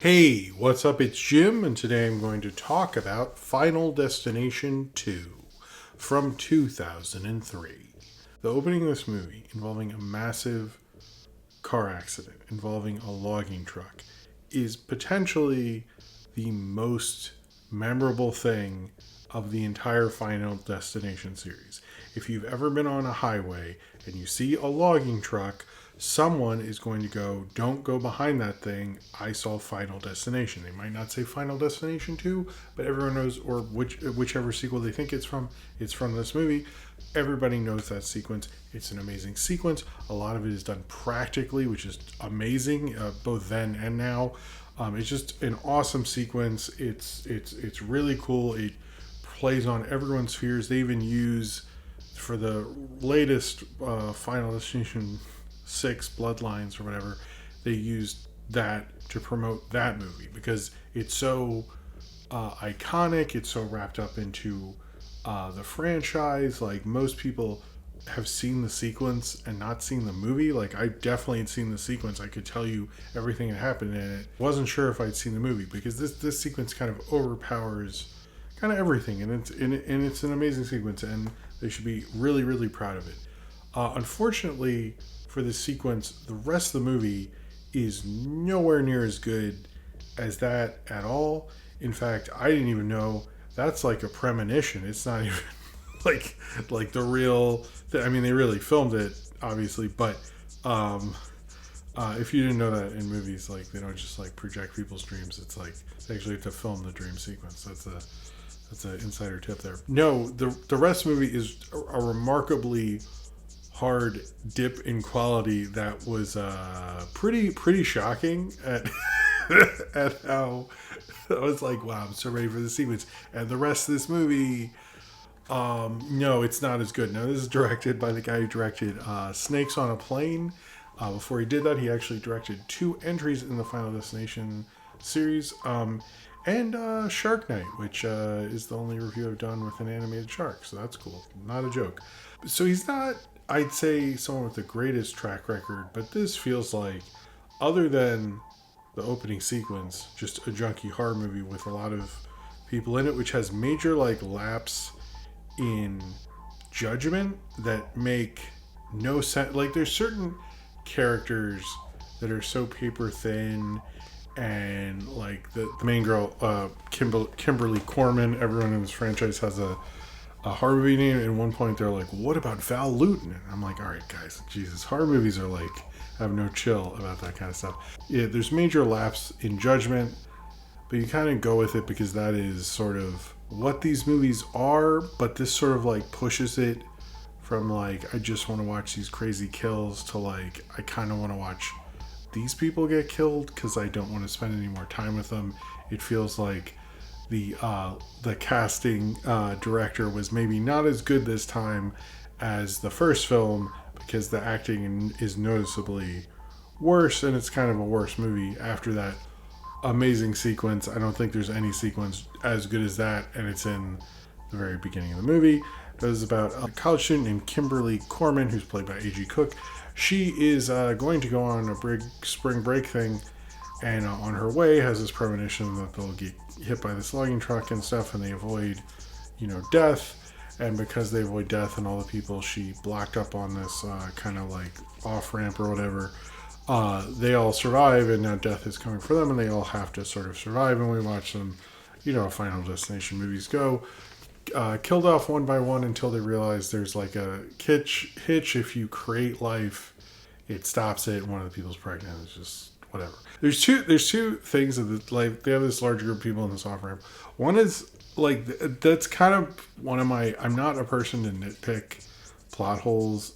Hey, what's up? It's Jim, and today I'm going to talk about Final Destination 2 from 2003. The opening of this movie, involving a massive car accident involving a logging truck, is potentially the most memorable thing of the entire Final Destination series. If you've ever been on a highway and you see a logging truck, someone is going to go, don't go behind that thing. I saw Final Destination. They might not say Final Destination 2, but everyone knows, or whichever sequel they think it's from this movie. Everybody knows that sequence. It's an amazing sequence. A lot of it is done practically, which is amazing, both then and now. It's just an awesome sequence. It's really cool. It plays on everyone's fears. They even use, for the latest Final Destination 6 Bloodlines or whatever, they used that to promote that movie because it's so iconic. It's so wrapped up into the franchise. Like, most people have seen the sequence and not seen the movie. Like, I definitely had seen the sequence. I could tell you everything that happened in it. Wasn't sure if I'd seen the movie because this sequence kind of overpowers kind of everything, and it's an amazing sequence, and they should be really, really proud of it. Unfortunately, for this sequence, the rest of the movie is nowhere near as good as that at all. In fact, I didn't even know that's like a premonition. It's not even like the real. I mean, they really filmed it, obviously, but if you didn't know that in movies, like, they don't just like project people's dreams. It's like they actually have to film the dream sequence. That's an insider tip there. No, the rest of the movie is a remarkably hard dip in quality that was pretty shocking at at how I was like, wow, I'm so ready for the sequence. And the rest of this movie, no, it's not as good. Now, this is directed by the guy who directed Snakes on a Plane. Before he did that, he actually directed 2 entries in the Final Destination series, and Shark Night, which is the only review I've done with an animated shark. So that's cool. Not a joke. So he's not, I'd say, someone with the greatest track record, but this feels like, other than the opening sequence, just a junkie horror movie with a lot of people in it, which has major like lapse in judgment that make no sense. Like, there's certain characters that are so paper thin, and like the main girl, Kimberly Corman, everyone in this franchise has a horror movie name. At one point they're like, what about Val Lewton? And I'm like, all right, guys, Jesus, horror movies are like, have no chill about that kind of stuff. Yeah, there's major lapse in judgment, but you kind of go with it because that is sort of what these movies are. But this sort of like pushes it from like, I just want to watch these crazy kills, to like, I kind of want to watch these people get killed because I don't want to spend any more time with them. It feels like the casting director was maybe not as good this time as the first film, because the acting is noticeably worse, and it's kind of a worse movie after that amazing sequence. I don't think there's any sequence as good as that, and it's in the very beginning of the movie. It was about a college student named Kimberly Corman, who's played by A.G. Cook. She is going to go on a big spring break thing, and on her way has this premonition that they'll get hit by this logging truck and stuff, and they avoid, death. And because they avoid death and all the people she blocked up on this kind of like off ramp or whatever, they all survive, and now death is coming for them, and they all have to sort of survive. And we watch them, Final Destination movies go, killed off one by one until they realize there's like a hitch. If you create life, it stops it. One of the people's pregnant. It's just whatever. There's two things of like, they have this large group of people in this off ramp. One is like, that's kind of one of my, I'm not a person to nitpick plot holes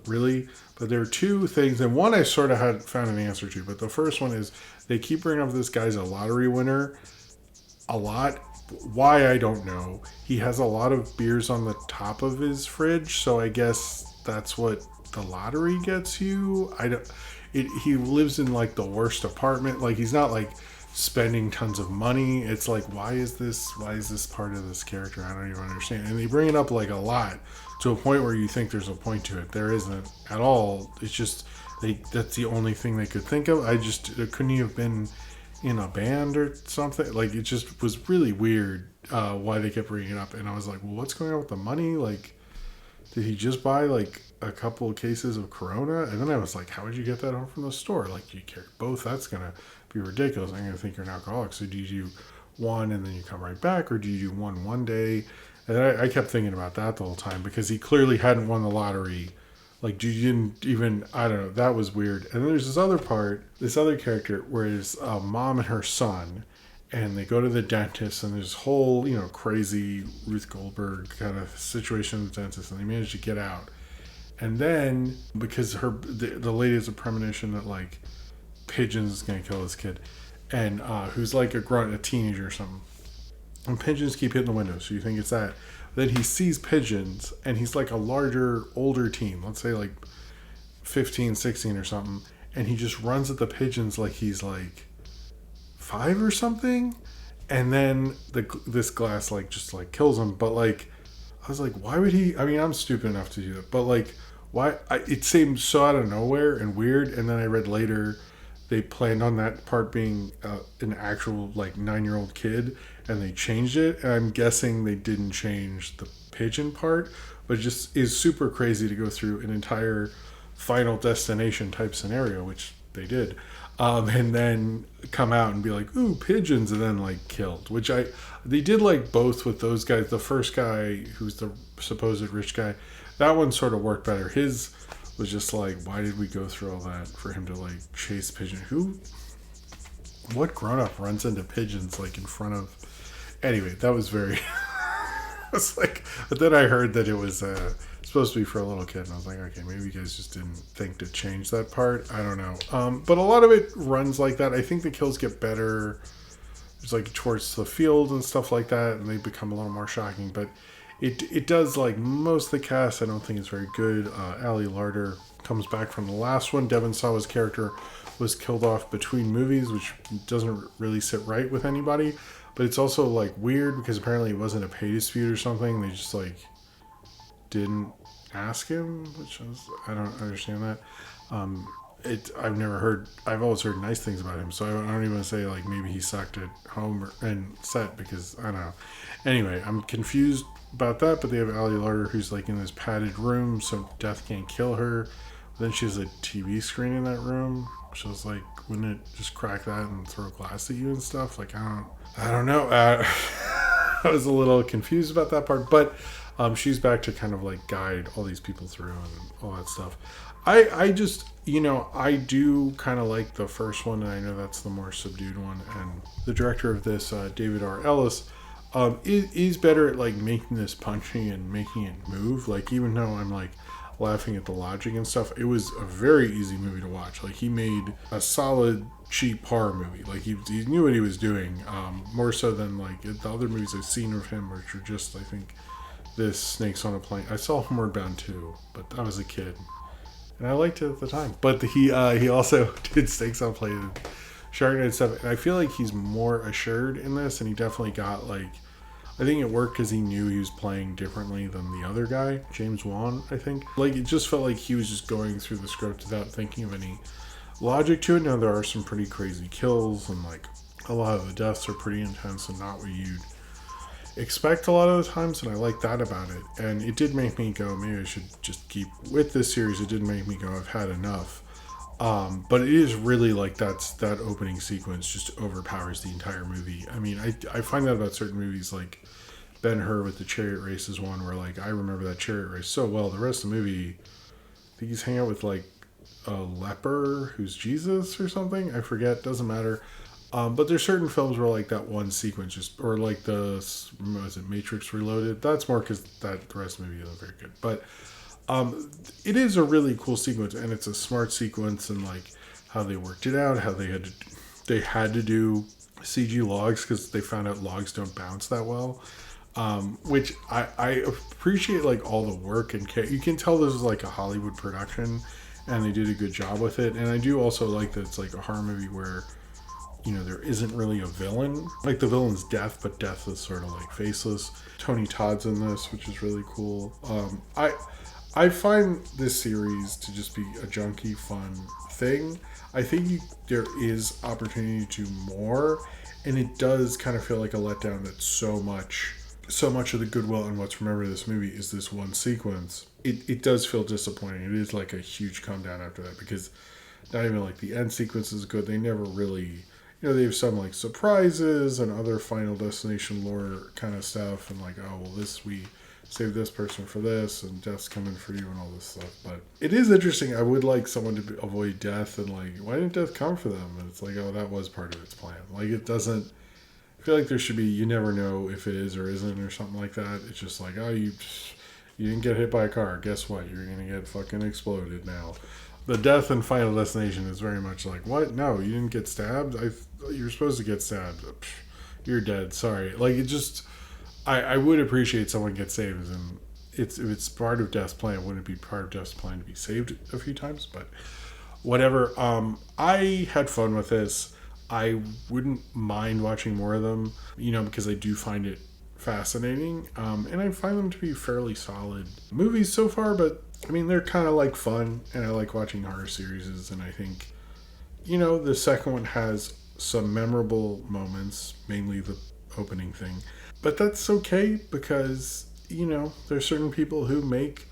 really, but there are two things, and one I sort of had found an answer to. But the first one is, they keep bringing up this guy's a lottery winner a lot. Why, I don't know. He has a lot of beers on the top of his fridge, so I guess that's what the lottery gets you. He lives in like the worst apartment. Like, he's not like spending tons of money. It's like, why is this part of this character? I don't even understand. And they bring it up like a lot, to a point where you think there's a point to it. There isn't at all. It's just that's the only thing they could think of. It couldn't have been in a band or something. Like, it just was really weird why they kept bringing it up. And I was like, well, what's going on with the money? Like, did he just buy like a couple of cases of Corona? And then I was like, how would you get that home from the store? Like, you carry both? That's going to be ridiculous. I'm going to think you're an alcoholic. So do you do one and then you come right back? Or do you do one day? And I kept thinking about that the whole time because he clearly hadn't won the lottery. Like, you didn't even, I don't know, that was weird. And then there's this other part, this other character, where it's a mom and her son, and they go to the dentist, and there's this whole, crazy Ruth Goldberg kind of situation with the dentist, and they manage to get out. And then, because the lady has a premonition that, like, Pigeons is going to kill this kid, and who's like a teenager or something. And pigeons keep hitting the window, so you think it's that. Then he sees pigeons, and he's like a larger, older teen, let's say like 15, 16 or something, and he just runs at the pigeons like he's like 5 or something, and then this glass like just like kills him. But like, I was like, why would he? I mean, I'm stupid enough to do that, but like, why? It seemed so out of nowhere and weird. And then I read later they planned on that part being an actual like 9-year-old kid, and they changed it. And I'm guessing they didn't change the pigeon part, but it just is super crazy to go through an entire Final Destination type scenario, which they did, and then come out and be like, ooh, pigeons, and then like killed, which they did like both with those guys. The first guy, who's the supposed rich guy, that one sort of worked better. His was just like, why did we go through all that for him to like chase pigeon? What grown-up runs into pigeons like in front of? Anyway, that was very I was like, but then I heard that it was supposed to be for a little kid, and I was like, okay, maybe you guys just didn't think to change that part. I don't know. But a lot of it runs like that. I think the kills get better. It's like towards the field and stuff like that, and they become a little more shocking. But it does, like most of the cast, I don't think it's very good. Ali Larder comes back from the last one. Devon Sawa's character was killed off between movies, which doesn't really sit right with anybody. But it's also like weird because apparently it wasn't a pay dispute or something. They just like didn't ask him, which I don't understand that. I've always heard nice things about him, so I don't even say like maybe he sucked at home and set, because I don't know. Anyway, I'm confused about that, but they have Ali Larder who's like in this padded room, so death can't kill her. Then she has a TV screen in that room. She was like, wouldn't it just crack that and throw glass at you and stuff? Like, I don't know. I was a little confused about that part, but she's back to kind of like guide all these people through and all that stuff. I just, I do kind of like the first one, and I know that's the more subdued one. And the director of this, David R. Ellis, is better at like making this punchy and making it move. Like, even though I'm like laughing at the logic and stuff, it was a very easy movie to watch. Like, he made a solid cheap horror movie. Like, he knew what he was doing, more so than like the other movies I've seen of him, which are just, I think, this Snakes on a Plane. I saw Homeward Bound 2, but I was a kid and I liked it at the time. But he also did Snakes on a Plane and Shark Night and stuff, and I feel like he's more assured in this, and he definitely got like, I think it worked because he knew he was playing differently than the other guy, James Wan, I think. Like, it just felt like he was just going through the script without thinking of any logic to it. Now, there are some pretty crazy kills, and like a lot of the deaths are pretty intense and not what you'd expect a lot of the times, and I like that about it. And it did make me go, maybe I should just keep with this series. It did make me go, I've had enough. But it is really like that opening sequence just overpowers the entire movie. I mean, I find that about certain movies, like Ben-Hur with the chariot race is one where like I remember that chariot race so well. The rest of the movie, I think he's hanging out with like a leper who's Jesus or something. I forget. Doesn't matter. But there's certain films where like that one sequence just, or like was it Matrix Reloaded? That's more because the rest of the movie isn't very good. But it is a really cool sequence, and it's a smart sequence, and like how they worked it out, how they had to do CG logs because they found out logs don't bounce that well, which I appreciate, like all the work, and you can tell this is like a Hollywood production, and they did a good job with it. And I do also like that it's like a horror movie where there isn't really a villain. Like, the villain's death, but death is sort of like faceless. Tony Todd's in this, which is really cool. I find this series to just be a junky, fun thing. I think there is opportunity to do more, and it does kind of feel like a letdown that so much of the goodwill and what's remembered of this movie is this one sequence. It does feel disappointing. It is like a huge come down after that, because not even like the end sequence is good. They never really, they have some like surprises and other Final Destination lore kind of stuff, and like, oh well, we save this person for this, and death's coming for you and all this stuff. But it is interesting. I would like someone to avoid death, and like, why didn't death come for them? And it's like, oh, that was part of its plan. Like, it doesn't. I feel like there should be, you never know if it is or isn't or something like that. It's just like, oh, you didn't get hit by a car. Guess what? You're going to get fucking exploded now. The death in Final Destination is very much like, what? No, you didn't get stabbed? You're supposed to get stabbed. You're dead. Sorry. Like, it just, I would appreciate someone gets saved. And if it's part of Death's plan, wouldn't it be part of Death's plan to be saved a few times? But whatever. I had fun with this. I wouldn't mind watching more of them, because I do find it fascinating. And I find them to be fairly solid movies so far, but I mean, they're kind of like fun, and I like watching horror series, and I think, the second one has some memorable moments, mainly the opening thing. But that's okay, because, there's certain people who make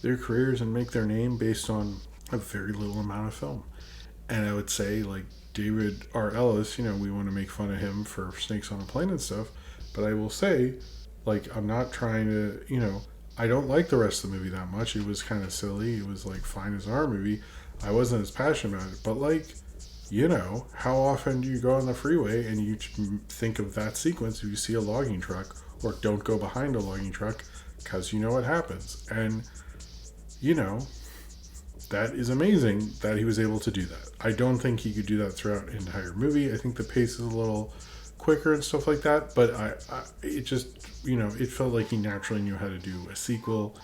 their careers and make their name based on a very little amount of film. And I would say, like, David R. Ellis, we want to make fun of him for Snakes on a Plane and stuff, but I will say, like, I'm not trying to, I don't like the rest of the movie that much. It was kind of silly. It was, like, fine as an horror movie. I wasn't as passionate about it, but, like, how often do you go on the freeway and you think of that sequence if you see a logging truck, or don't go behind a logging truck because you know what happens? And, that is amazing that he was able to do that. I don't think he could do that throughout an entire movie. I think the pace is a little quicker and stuff like that, but it just, it felt like he naturally knew how to do a sequel,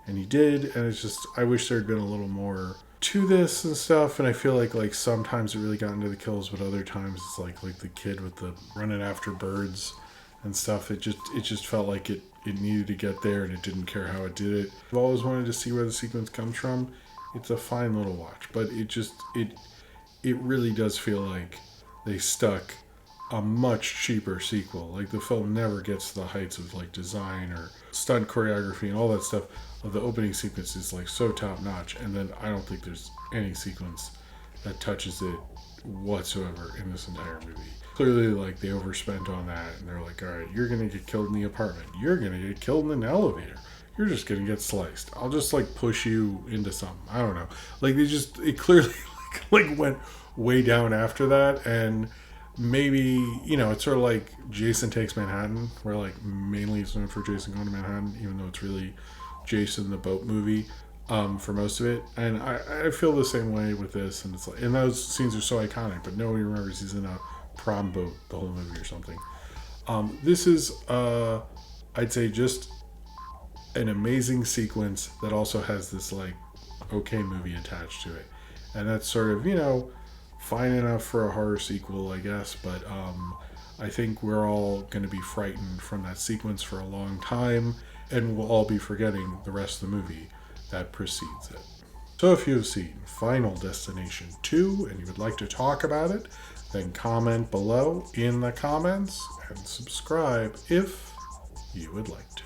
and he did, and it's just, I wish there had been a little more to this and stuff, and I feel like sometimes it really got into the kills, but other times it's like the kid with the running after birds and stuff, it just felt like it needed to get there, and it didn't care how it did it. I've always wanted to see where the sequence comes from. It's a fine little watch, but it really does feel like they stuck a much cheaper sequel. Like, the film never gets to the heights of like design or stunt choreography and all that stuff of the opening sequence is like so top notch, and then I don't think there's any sequence that touches it whatsoever in this entire movie. Clearly, like, they overspent on that, and they're like, all right, you're gonna get killed in the apartment, you're gonna get killed in an elevator, you're just gonna get sliced, I'll just like push you into something, I don't know. Like, it clearly like went way down after that, and maybe, it's sort of like Jason Takes Manhattan, where like mainly it's known for Jason going to Manhattan, even though it's really Jason the boat movie for most of it. And I feel the same way with this, and it's like, and those scenes are so iconic, but nobody remembers he's in a prom boat the whole movie or something. This is I'd say just an amazing sequence that also has this like okay movie attached to it, and that's sort of fine enough for a horror sequel, I guess, but I think we're all going to be frightened from that sequence for a long time, and we'll all be forgetting the rest of the movie that precedes it. So if you've seen Final Destination 2 and you would like to talk about it, then comment below in the comments and subscribe if you would like to.